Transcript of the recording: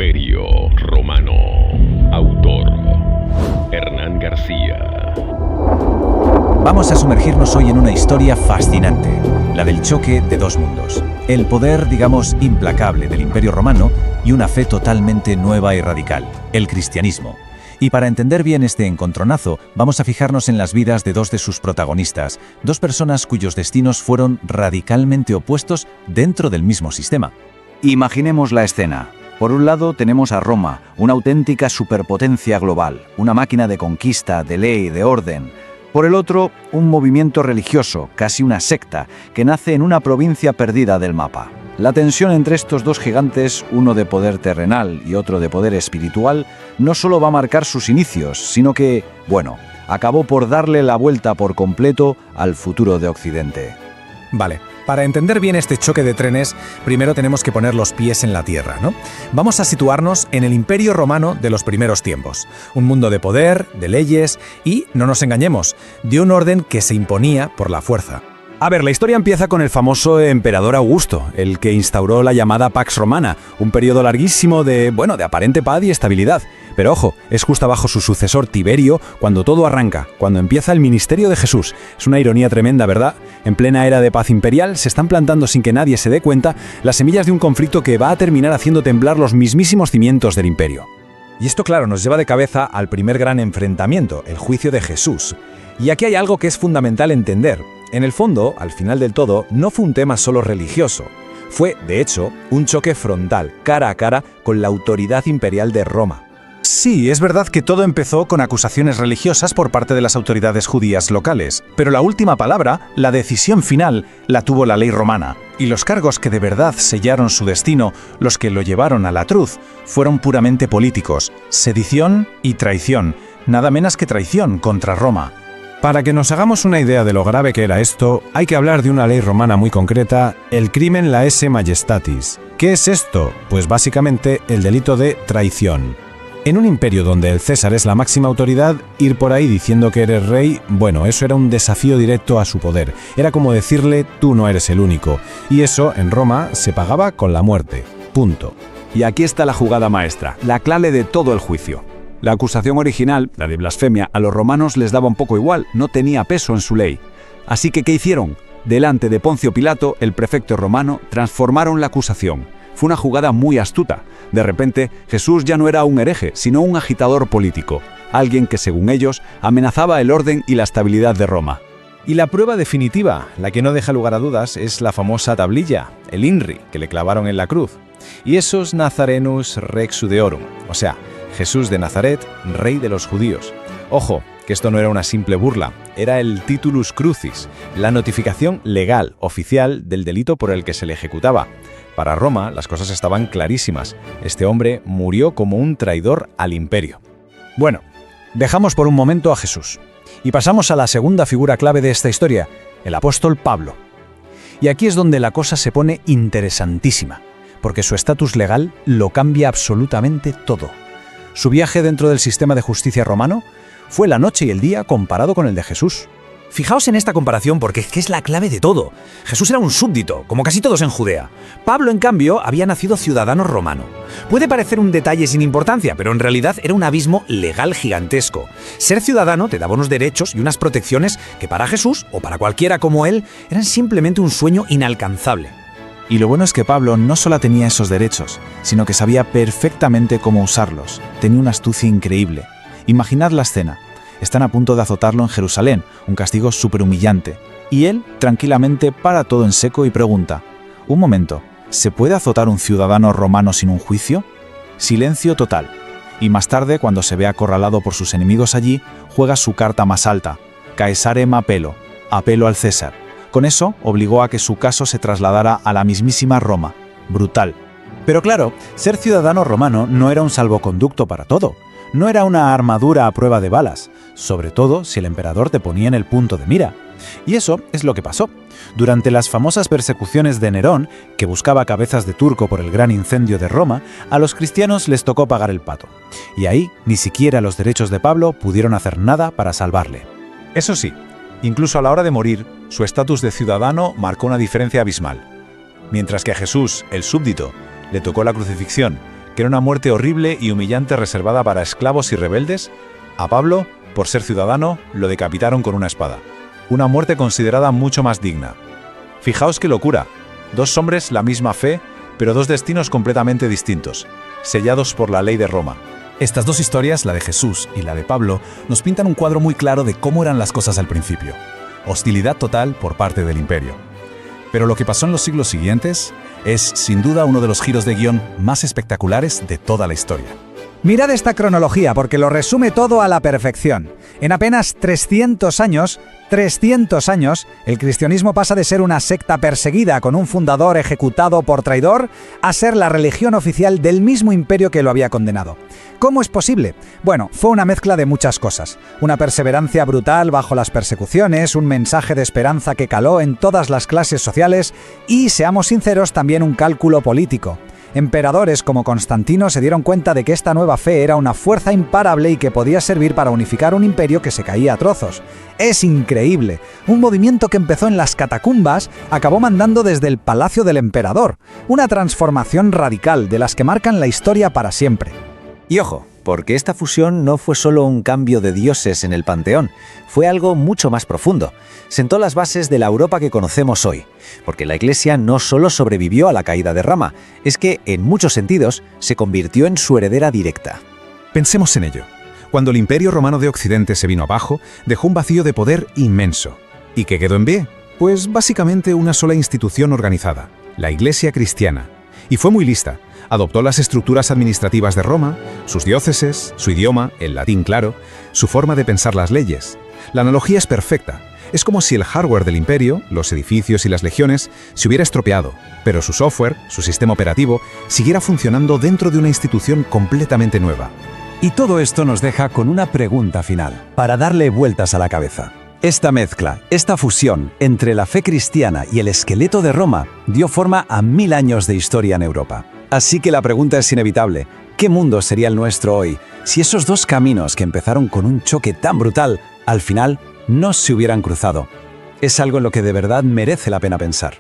Imperio Romano. Autor: Hernán García. Vamos a sumergirnos hoy en una historia fascinante, la del choque de dos mundos. El poder, digamos, implacable del Imperio Romano y una fe totalmente nueva y radical, el cristianismo. Y para entender bien este encontronazo, vamos a fijarnos en las vidas de dos de sus protagonistas, dos personas cuyos destinos fueron radicalmente opuestos dentro del mismo sistema. Imaginemos la escena. Por un lado tenemos a Roma, una auténtica superpotencia global, una máquina de conquista, de ley, de orden. Por el otro, un movimiento religioso, casi una secta, que nace en una provincia perdida del mapa. La tensión entre estos dos gigantes, uno de poder terrenal y otro de poder espiritual, no solo va a marcar sus inicios, sino que, acabó por darle la vuelta por completo al futuro de Occidente. Vale, para entender bien este choque de trenes, primero tenemos que poner los pies en la tierra, ¿no? Vamos a situarnos en el Imperio Romano de los primeros tiempos. Un mundo de poder, de leyes y, no nos engañemos, de un orden que se imponía por la fuerza. A ver, la historia empieza con el famoso emperador Augusto, el que instauró la llamada Pax Romana, un periodo larguísimo de aparente paz y estabilidad. Pero ojo, es justo abajo su sucesor Tiberio cuando todo arranca, cuando empieza el ministerio de Jesús. Es una ironía tremenda, ¿verdad? En plena era de paz imperial se están plantando sin que nadie se dé cuenta las semillas de un conflicto que va a terminar haciendo temblar los mismísimos cimientos del imperio. Y esto, claro, nos lleva de cabeza al primer gran enfrentamiento, el juicio de Jesús. Y aquí hay algo que es fundamental entender. En el fondo, al final del todo, no fue un tema solo religioso. Fue, de hecho, un choque frontal, cara a cara, con la autoridad imperial de Roma. Sí, es verdad que todo empezó con acusaciones religiosas por parte de las autoridades judías locales, pero la última palabra, la decisión final, la tuvo la ley romana. Y los cargos que de verdad sellaron su destino, los que lo llevaron a la cruz, fueron puramente políticos: sedición y traición, nada menos que traición contra Roma. Para que nos hagamos una idea de lo grave que era esto, hay que hablar de una ley romana muy concreta, el crimen laese majestatis. ¿Qué es esto? Pues básicamente el delito de traición. En un imperio donde el César es la máxima autoridad, ir por ahí diciendo que eres rey, eso era un desafío directo a su poder. Era como decirle, tú no eres el único. Y eso, en Roma, se pagaba con la muerte. Punto. Y aquí está la jugada maestra, la clave de todo el juicio. La acusación original, la de blasfemia, a los romanos les daba un poco igual, no tenía peso en su ley. Así que, ¿qué hicieron? Delante de Poncio Pilato, el prefecto romano, transformaron la acusación. Fue una jugada muy astuta. De repente, Jesús ya no era un hereje, sino un agitador político, alguien que, según ellos, amenazaba el orden y la estabilidad de Roma. Y la prueba definitiva, la que no deja lugar a dudas, es la famosa tablilla, el INRI, que le clavaron en la cruz. Y esos Nazarenus Rex Judeorum, o sea, Jesús de Nazaret, rey de los judíos. Ojo, que esto no era una simple burla, era el titulus crucis, la notificación legal, oficial, del delito por el que se le ejecutaba. Para Roma, las cosas estaban clarísimas. Este hombre murió como un traidor al imperio. Bueno, dejamos por un momento a Jesús y pasamos a la segunda figura clave de esta historia, el apóstol Pablo. Y aquí es donde la cosa se pone interesantísima, porque su estatus legal lo cambia absolutamente todo. Su viaje dentro del sistema de justicia romano fue la noche y el día comparado con el de Jesús. Fijaos en esta comparación porque es la clave de todo. Jesús era un súbdito, como casi todos en Judea. Pablo, en cambio, había nacido ciudadano romano. Puede parecer un detalle sin importancia, pero en realidad era un abismo legal gigantesco. Ser ciudadano te daba unos derechos y unas protecciones que para Jesús, o para cualquiera como él, eran simplemente un sueño inalcanzable. Y lo bueno es que Pablo no solo tenía esos derechos, sino que sabía perfectamente cómo usarlos. Tenía una astucia increíble. Imaginad la escena. Están a punto de azotarlo en Jerusalén, un castigo súper humillante. Y él, tranquilamente, para todo en seco y pregunta: un momento, ¿se puede azotar un ciudadano romano sin un juicio? Silencio total. Y más tarde, cuando se ve acorralado por sus enemigos allí, juega su carta más alta: Caesarem appello, apelo al César. Con eso, obligó a que su caso se trasladara a la mismísima Roma. Brutal. Pero claro, ser ciudadano romano no era un salvoconducto para todo. No era una armadura a prueba de balas, sobre todo si el emperador te ponía en el punto de mira. Y eso es lo que pasó. Durante las famosas persecuciones de Nerón, que buscaba cabezas de turco por el gran incendio de Roma, a los cristianos les tocó pagar el pato. Y ahí ni siquiera los derechos de Pablo pudieron hacer nada para salvarle. Eso sí, incluso a la hora de morir, su estatus de ciudadano marcó una diferencia abismal. Mientras que a Jesús, el súbdito, le tocó la crucifixión que era una muerte horrible y humillante reservada para esclavos y rebeldes, a Pablo, por ser ciudadano, lo decapitaron con una espada. Una muerte considerada mucho más digna. Fijaos qué locura. 2 hombres, la misma fe, pero 2 destinos completamente distintos, sellados por la ley de Roma. Estas 2 historias, la de Jesús y la de Pablo, nos pintan un cuadro muy claro de cómo eran las cosas al principio. Hostilidad total por parte del imperio. Pero lo que pasó en los siglos siguientes es, sin duda, uno de los giros de guión más espectaculares de toda la historia. Mirad esta cronología porque lo resume todo a la perfección. En apenas 300 años, el cristianismo pasa de ser una secta perseguida con un fundador ejecutado por traidor a ser la religión oficial del mismo imperio que lo había condenado. ¿Cómo es posible? Bueno, fue una mezcla de muchas cosas. Una perseverancia brutal bajo las persecuciones, un mensaje de esperanza que caló en todas las clases sociales y, seamos sinceros, también un cálculo político. Emperadores como Constantino se dieron cuenta de que esta nueva fe era una fuerza imparable y que podía servir para unificar un imperio que se caía a trozos. Es increíble. Un movimiento que empezó en las catacumbas acabó mandando desde el palacio del emperador. Una transformación radical de las que marcan la historia para siempre. Y ojo, porque esta fusión no fue solo un cambio de dioses en el panteón, fue algo mucho más profundo. Sentó las bases de la Europa que conocemos hoy, porque la Iglesia no solo sobrevivió a la caída de Roma, es que, en muchos sentidos, se convirtió en su heredera directa. Pensemos en ello. Cuando el Imperio Romano de Occidente se vino abajo, dejó un vacío de poder inmenso. ¿Y qué quedó en pie? Pues básicamente una sola institución organizada, la Iglesia cristiana. Y fue muy lista. Adoptó las estructuras administrativas de Roma, sus dióceses, su idioma, el latín claro, su forma de pensar las leyes. La analogía es perfecta. Es como si el hardware del imperio, los edificios y las legiones, se hubiera estropeado, pero su software, su sistema operativo, siguiera funcionando dentro de una institución completamente nueva. Y todo esto nos deja con una pregunta final, para darle vueltas a la cabeza. Esta mezcla, esta fusión entre la fe cristiana y el esqueleto de Roma dio forma a 1000 años de historia en Europa. Así que la pregunta es inevitable. ¿Qué mundo sería el nuestro hoy si esos 2 caminos que empezaron con un choque tan brutal, al final no se hubieran cruzado? Es algo en lo que de verdad merece la pena pensar.